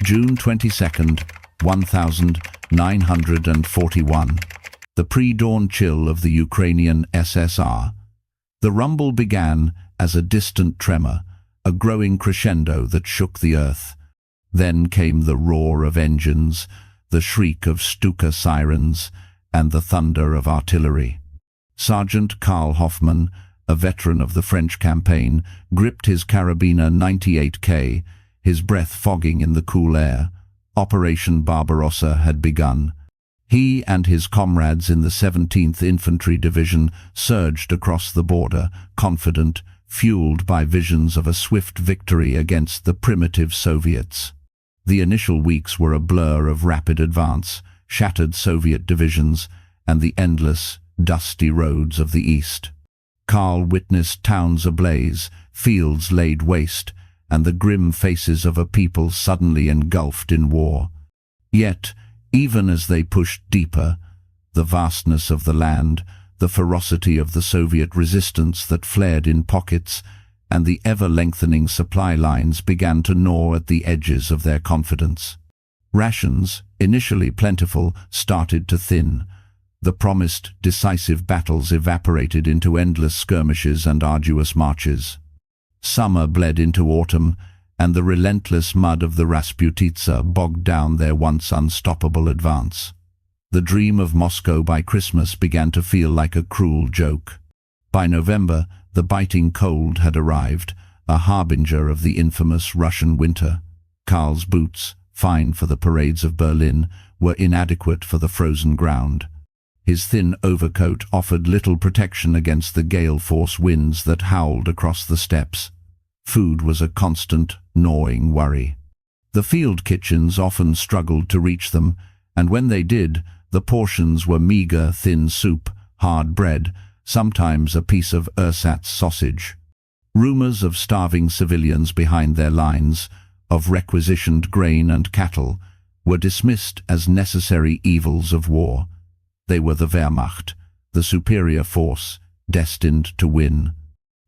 June 22nd, 1941. The pre-dawn chill of the Ukrainian SSR. The rumble began as a distant tremor, a growing crescendo that shook the earth. Then came the roar of engines, the shriek of Stuka sirens, and the thunder of artillery. Sergeant Karl Hoffmann, a veteran of the French campaign, gripped his carabiner 98K, his breath fogging in the cool air. Operation Barbarossa had begun. He and his comrades in the 17th Infantry Division surged across the border, confident, fueled by visions of a swift victory against the primitive Soviets. The initial weeks were a blur of rapid advance, shattered Soviet divisions, and the endless, dusty roads of the East. Karl witnessed towns ablaze, fields laid waste, and the grim faces of a people suddenly engulfed in war. Yet, even as they pushed deeper, the vastness of the land, the ferocity of the Soviet resistance that flared in pockets, and the ever-lengthening supply lines began to gnaw at the edges of their confidence. Rations, initially plentiful, started to thin. The promised decisive battles evaporated into endless skirmishes and arduous marches. Summer bled into autumn, and the relentless mud of the Rasputitsa bogged down their once unstoppable advance. The dream of Moscow by Christmas began to feel like a cruel joke. By November, the biting cold had arrived, a harbinger of the infamous Russian winter. Karl's boots, fine for the parades of Berlin, were inadequate for the frozen ground. His thin overcoat offered little protection against the gale-force winds that howled across the steppes. Food was a constant, gnawing worry. The field kitchens often struggled to reach them, and when they did, the portions were meager, thin soup, hard bread, sometimes a piece of ersatz sausage. Rumors of starving civilians behind their lines, of requisitioned grain and cattle, were dismissed as necessary evils of war. They were the Wehrmacht, the superior force, destined to win.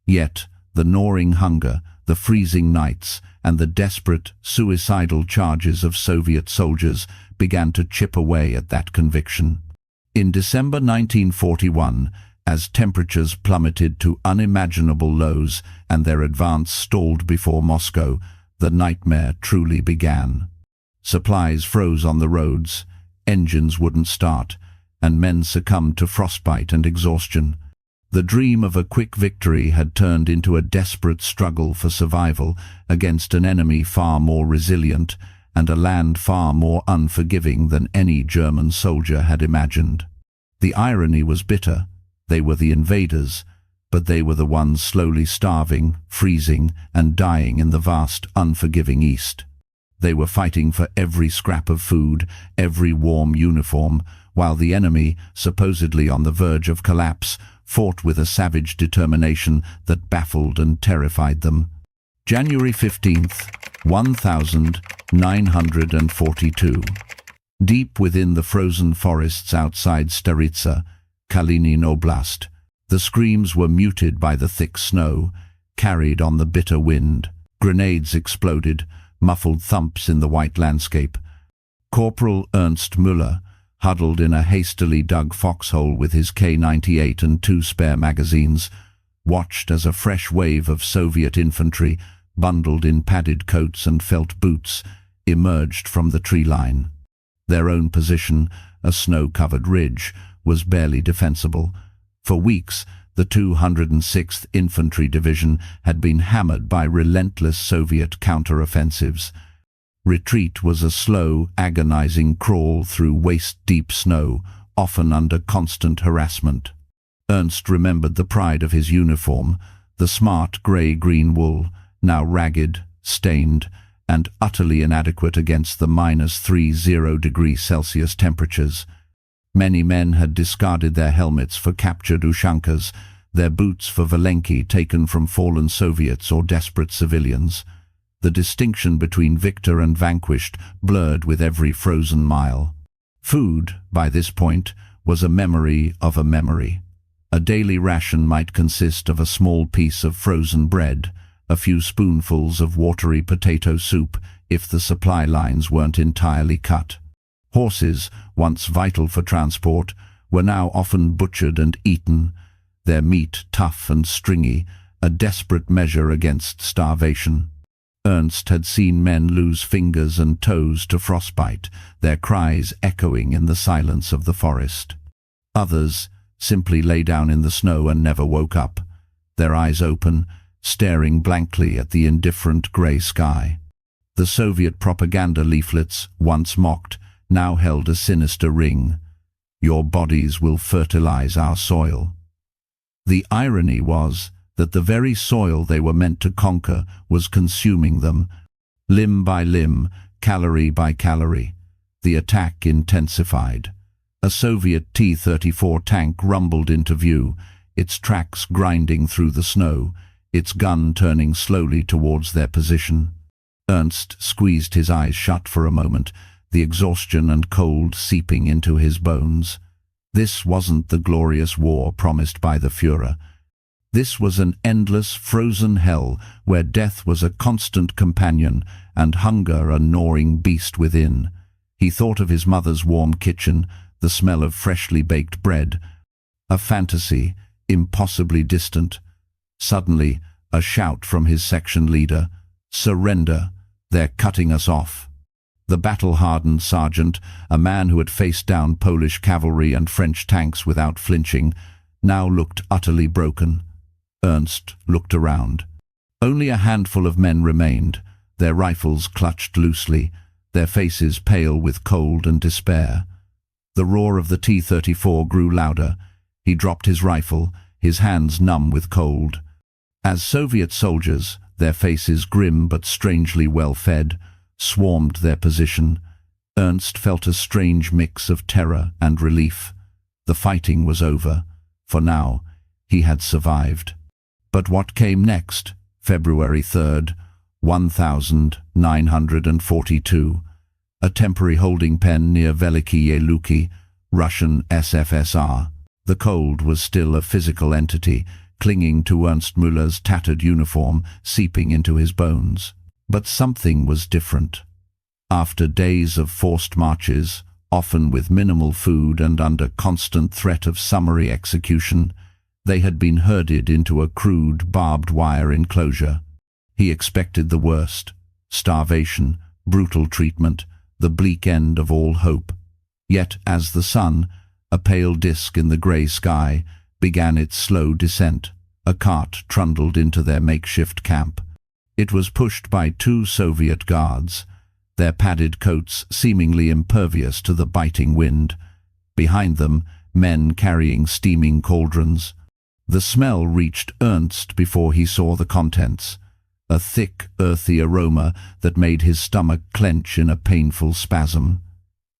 Yet, the gnawing hunger, the freezing nights, and the desperate, suicidal charges of Soviet soldiers began to chip away at that conviction. In December 1941, as temperatures plummeted to unimaginable lows and their advance stalled before Moscow, the nightmare truly began. Supplies froze on the roads, engines wouldn't start, and men succumbed to frostbite and exhaustion. The dream of a quick victory had turned into a desperate struggle for survival against an enemy far more resilient and a land far more unforgiving than any German soldier had imagined. The irony was bitter. They were the invaders, but they were the ones slowly starving, freezing, and dying in the vast, unforgiving East. They were fighting for every scrap of food, every warm uniform, while the enemy, supposedly on the verge of collapse, fought with a savage determination that baffled and terrified them. January 15th, 1942. Deep within the frozen forests outside Staritsa, Kalinin Oblast, the screams were muted by the thick snow, carried on the bitter wind. Grenades exploded, muffled thumps in the white landscape. Corporal Ernst Müller, huddled in a hastily dug foxhole with his K-98 and 2 spare magazines, watched as a fresh wave of Soviet infantry, bundled in padded coats and felt boots, emerged from the tree line. Their own position, a snow-covered ridge, was barely defensible. For weeks, the 206th Infantry Division had been hammered by relentless Soviet counter-offensives. Retreat was a slow, agonizing crawl through waist-deep snow, often under constant harassment. Ernst remembered the pride of his uniform, the smart grey-green wool, now ragged, stained, and utterly inadequate against the -30°C temperatures. Many men had discarded their helmets for captured Ushankas, their boots for Valenki taken from fallen Soviets or desperate civilians. The distinction between victor and vanquished blurred with every frozen mile. Food, by this point, was a memory of a memory. A daily ration might consist of a small piece of frozen bread, a few spoonfuls of watery potato soup if the supply lines weren't entirely cut. Horses, once vital for transport, were now often butchered and eaten, their meat tough and stringy, a desperate measure against starvation. Ernst had seen men lose fingers and toes to frostbite, their cries echoing in the silence of the forest. Others simply lay down in the snow and never woke up, their eyes open, staring blankly at the indifferent grey sky. The Soviet propaganda leaflets, once mocked, now held a sinister ring. "Your bodies will fertilize our soil." The irony was that the very soil they were meant to conquer was consuming them, limb by limb, calorie by calorie. The attack intensified. A Soviet T-34 tank rumbled into view, its tracks grinding through the snow, its gun turning slowly towards their position. Ernst squeezed his eyes shut for a moment, the exhaustion and cold seeping into his bones. This wasn't the glorious war promised by the Führer. This was an endless, frozen hell where death was a constant companion and hunger a gnawing beast within. He thought of his mother's warm kitchen, the smell of freshly baked bread. A fantasy, impossibly distant. Suddenly, a shout from his section leader, "Surrender! They're cutting us off." The battle-hardened sergeant, a man who had faced down Polish cavalry and French tanks without flinching, now looked utterly broken. Ernst looked around. Only a handful of men remained, their rifles clutched loosely, their faces pale with cold and despair. The roar of the T-34 grew louder. He dropped his rifle, his hands numb with cold. As Soviet soldiers, their faces grim but strangely well-fed, swarmed their position, Ernst felt a strange mix of terror and relief. The fighting was over. For now, he had survived. But what came next? February 3rd, 1942. A temporary holding pen near Velikiye Luki, Russian SFSR. The cold was still a physical entity, clinging to Ernst Müller's tattered uniform, seeping into his bones. But something was different. After days of forced marches, often with minimal food and under constant threat of summary execution, they had been herded into a crude, barbed wire enclosure. He expected the worst: starvation, brutal treatment, the bleak end of all hope. Yet as the sun, a pale disk in the grey sky, began its slow descent, a cart trundled into their makeshift camp. It was pushed by 2 Soviet guards, their padded coats seemingly impervious to the biting wind. Behind them, men carrying steaming cauldrons. The smell reached Ernst before he saw the contents, a thick, earthy aroma that made his stomach clench in a painful spasm.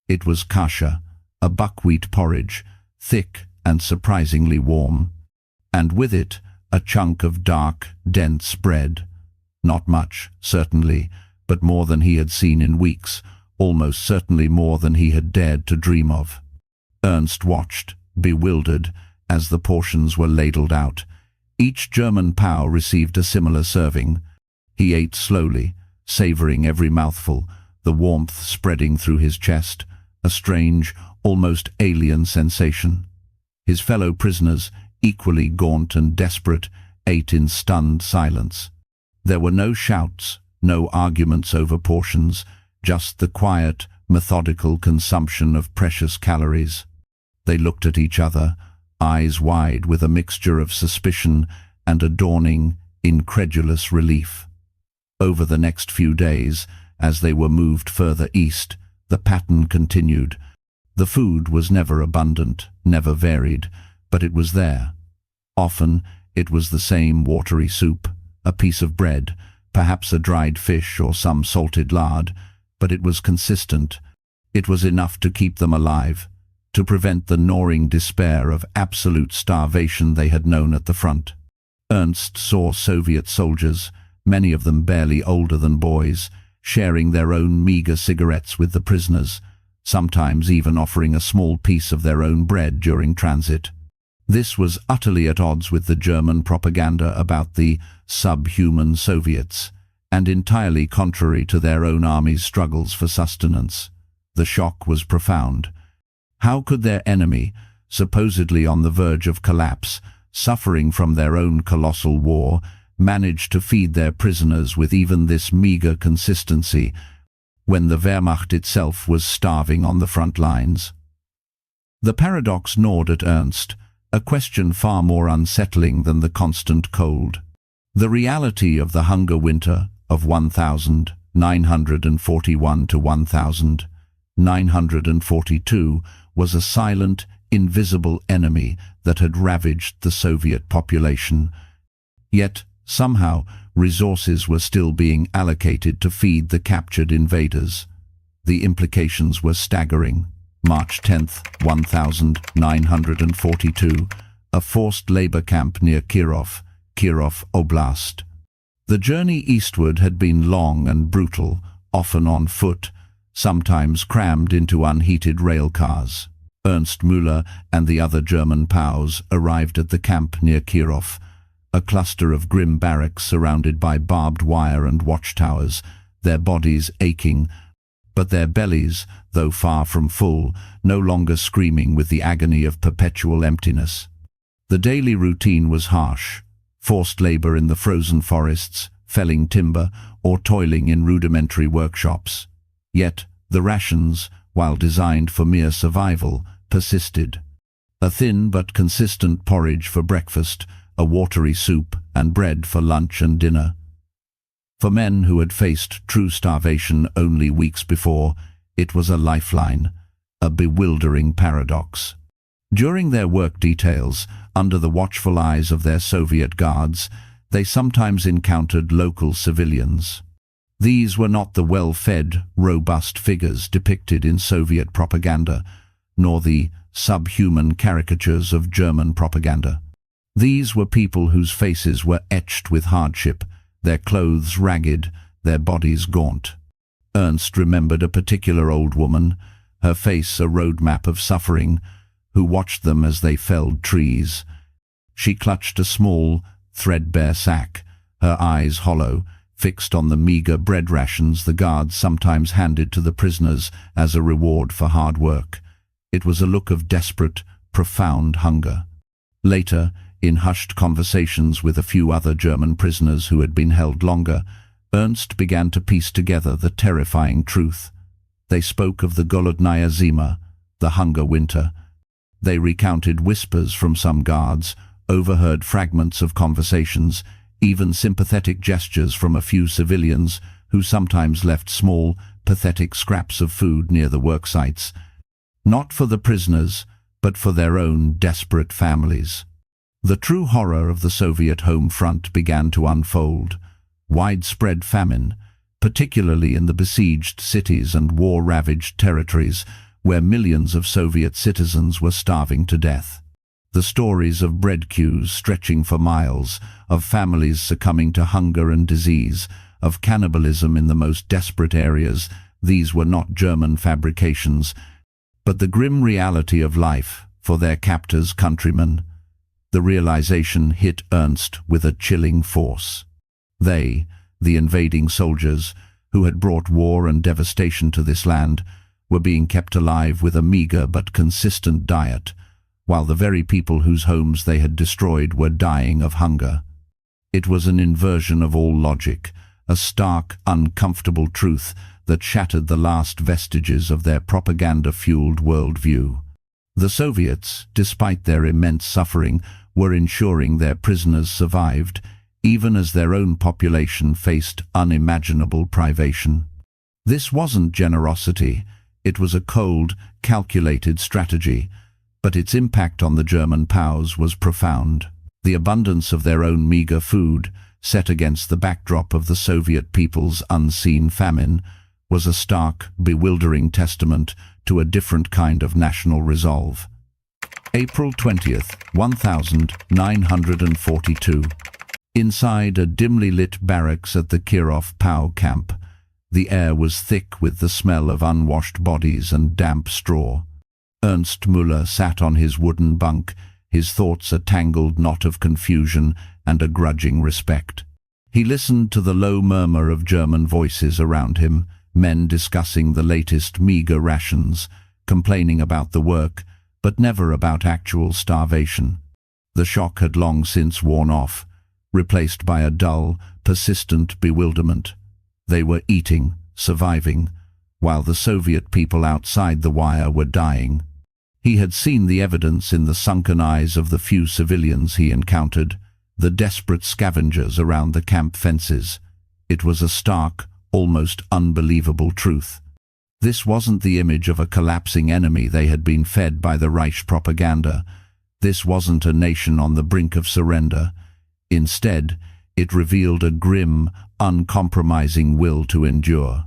It was kasha, a buckwheat porridge, thick and surprisingly warm. And with it, a chunk of dark, dense bread. Not much, certainly, but more than he had seen in weeks, almost certainly more than he had dared to dream of. Ernst watched, bewildered, as the portions were ladled out. Each German POW received a similar serving. He ate slowly, savoring every mouthful, the warmth spreading through his chest, a strange, almost alien sensation. His fellow prisoners, equally gaunt and desperate, ate in stunned silence. There were no shouts, no arguments over portions, just the quiet, methodical consumption of precious calories. They looked at each other, eyes wide with a mixture of suspicion and a dawning, incredulous relief. Over the next few days, as they were moved further east, the pattern continued. The food was never abundant, never varied, but it was there. Often it was the same watery soup, a piece of bread, perhaps a dried fish or some salted lard, but it was consistent. It was enough to keep them alive, to prevent the gnawing despair of absolute starvation they had known at the front. Ernst saw Soviet soldiers, many of them barely older than boys, sharing their own meager cigarettes with the prisoners, sometimes even offering a small piece of their own bread during transit. This was utterly at odds with the German propaganda about the subhuman Soviets, and entirely contrary to their own army's struggles for sustenance. The shock was profound. How could their enemy, supposedly on the verge of collapse, suffering from their own colossal war, manage to feed their prisoners with even this meager consistency when the Wehrmacht itself was starving on the front lines? The paradox gnawed at Ernst, a question far more unsettling than the constant cold. The reality of the hunger winter of 1941 to 1942 was a silent, invisible enemy that had ravaged the Soviet population. Yet, somehow, resources were still being allocated to feed the captured invaders. The implications were staggering. March 10, 1942, a forced labor camp near Kirov Oblast. The journey eastward had been long and brutal, often on foot, sometimes crammed into unheated rail cars. Ernst Müller and the other German POWs arrived at the camp near Kirov, a cluster of grim barracks surrounded by barbed wire and watchtowers, their bodies aching, but their bellies, though far from full, no longer screaming with the agony of perpetual emptiness. The daily routine was harsh: forced labor in the frozen forests, felling timber, or toiling in rudimentary workshops. Yet the rations, while designed for mere survival, persisted. A thin but consistent porridge for breakfast, a watery soup, and bread for lunch and dinner. For men who had faced true starvation only weeks before, it was a lifeline, a bewildering paradox. During their work details, under the watchful eyes of their Soviet guards, they sometimes encountered local civilians. These were not the well-fed, robust figures depicted in Soviet propaganda, nor the subhuman caricatures of German propaganda. These were people whose faces were etched with hardship, their clothes ragged, their bodies gaunt. Ernst remembered a particular old woman, her face a roadmap of suffering, who watched them as they felled trees. She clutched a small, threadbare sack, her eyes hollow, fixed on the meager bread rations the guards sometimes handed to the prisoners as a reward for hard work. It was a look of desperate, profound hunger. Later, in hushed conversations with a few other German prisoners who had been held longer, Ernst began to piece together the terrifying truth. They spoke of the Golodnaya Zima, the hunger winter. They recounted whispers from some guards, overheard fragments of conversations, even sympathetic gestures from a few civilians who sometimes left small, pathetic scraps of food near the work sites, not for the prisoners, but for their own desperate families. The true horror of the Soviet home front began to unfold. Widespread famine, particularly in the besieged cities and war-ravaged territories where millions of Soviet citizens were starving to death. The stories of bread queues stretching for miles, of families succumbing to hunger and disease, of cannibalism in the most desperate areas, these were not German fabrications, but the grim reality of life for their captors' countrymen. The realization hit Ernst with a chilling force. They, the invading soldiers, who had brought war and devastation to this land, were being kept alive with a meager but consistent diet, while the very people whose homes they had destroyed were dying of hunger. It was an inversion of all logic, a stark, uncomfortable truth that shattered the last vestiges of their propaganda-fueled worldview. The Soviets, despite their immense suffering, were ensuring their prisoners survived, even as their own population faced unimaginable privation. This wasn't generosity, it was a cold, calculated strategy, but its impact on the German POWs was profound. The abundance of their own meager food, set against the backdrop of the Soviet people's unseen famine, was a stark, bewildering testament to a different kind of national resolve. April 20th, 1942. Inside a dimly lit barracks at the Kirov POW camp, the air was thick with the smell of unwashed bodies and damp straw. Ernst Müller sat on his wooden bunk, his thoughts a tangled knot of confusion and a grudging respect. He listened to the low murmur of German voices around him, men discussing the latest meager rations, complaining about the work, but never about actual starvation. The shock had long since worn off, replaced by a dull, persistent bewilderment. They were eating, surviving, while the Soviet people outside the wire were dying. He had seen the evidence in the sunken eyes of the few civilians he encountered, the desperate scavengers around the camp fences. It was a stark, almost unbelievable truth. This wasn't the image of a collapsing enemy they had been fed by the Reich propaganda. This wasn't a nation on the brink of surrender. Instead, it revealed a grim, uncompromising will to endure.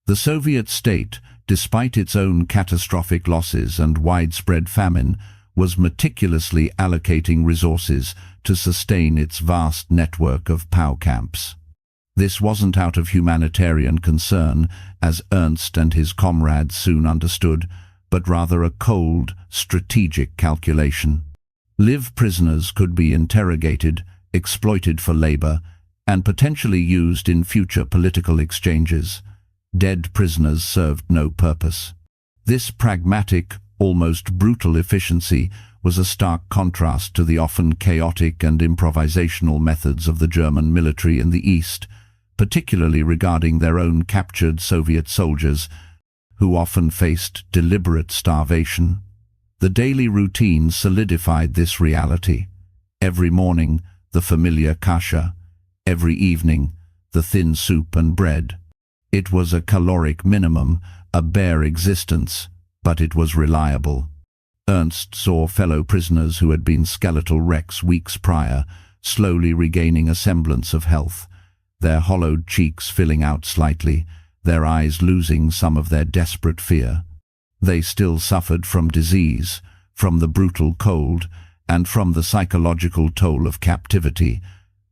The Soviet state, despite its own catastrophic losses and widespread famine, was meticulously allocating resources to sustain its vast network of POW camps. This wasn't out of humanitarian concern, as Ernst and his comrades soon understood, but rather a cold, strategic calculation. Live prisoners could be interrogated, exploited for labor, and potentially used in future political exchanges. Dead prisoners served no purpose. This pragmatic, almost brutal efficiency was a stark contrast to the often chaotic and improvisational methods of the German military in the East, particularly regarding their own captured Soviet soldiers, who often faced deliberate starvation. The daily routine solidified this reality. Every morning, the familiar kasha. Every evening, the thin soup and bread. It was a caloric minimum, a bare existence, but it was reliable. Ernst saw fellow prisoners who had been skeletal wrecks weeks prior, slowly regaining a semblance of health, their hollowed cheeks filling out slightly, their eyes losing some of their desperate fear. They still suffered from disease, from the brutal cold, and from the psychological toll of captivity,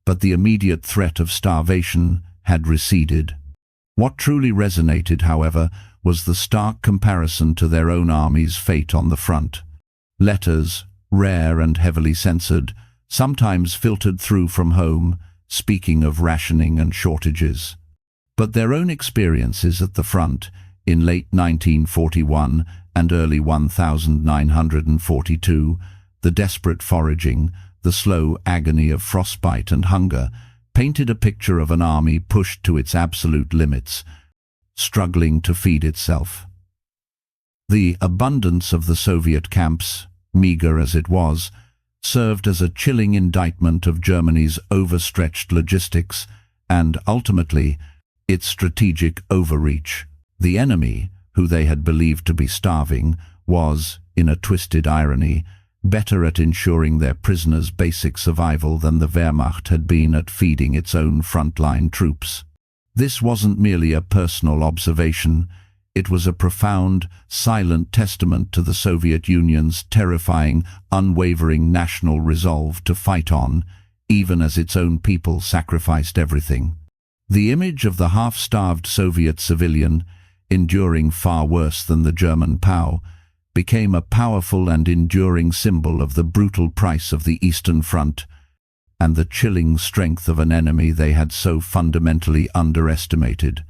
but the immediate threat of starvation had receded. What truly resonated, however, was the stark comparison to their own army's fate on the front. Letters, rare and heavily censored, sometimes filtered through from home, speaking of rationing and shortages. But their own experiences at the front, in late 1941 and early 1942, the desperate foraging, the slow agony of frostbite and hunger, painted a picture of an army pushed to its absolute limits, struggling to feed itself. The abundance of the Soviet camps, meager as it was, served as a chilling indictment of Germany's overstretched logistics and, ultimately, its strategic overreach. The enemy, who they had believed to be starving, was, in a twisted irony, better at ensuring their prisoners' basic survival than the Wehrmacht had been at feeding its own frontline troops. This wasn't merely a personal observation. It was a profound, silent testament to the Soviet Union's terrifying, unwavering national resolve to fight on, even as its own people sacrificed everything. The image of the half-starved Soviet civilian, enduring far worse than the German POW, became a powerful and enduring symbol of the brutal price of the Eastern Front and the chilling strength of an enemy they had so fundamentally underestimated.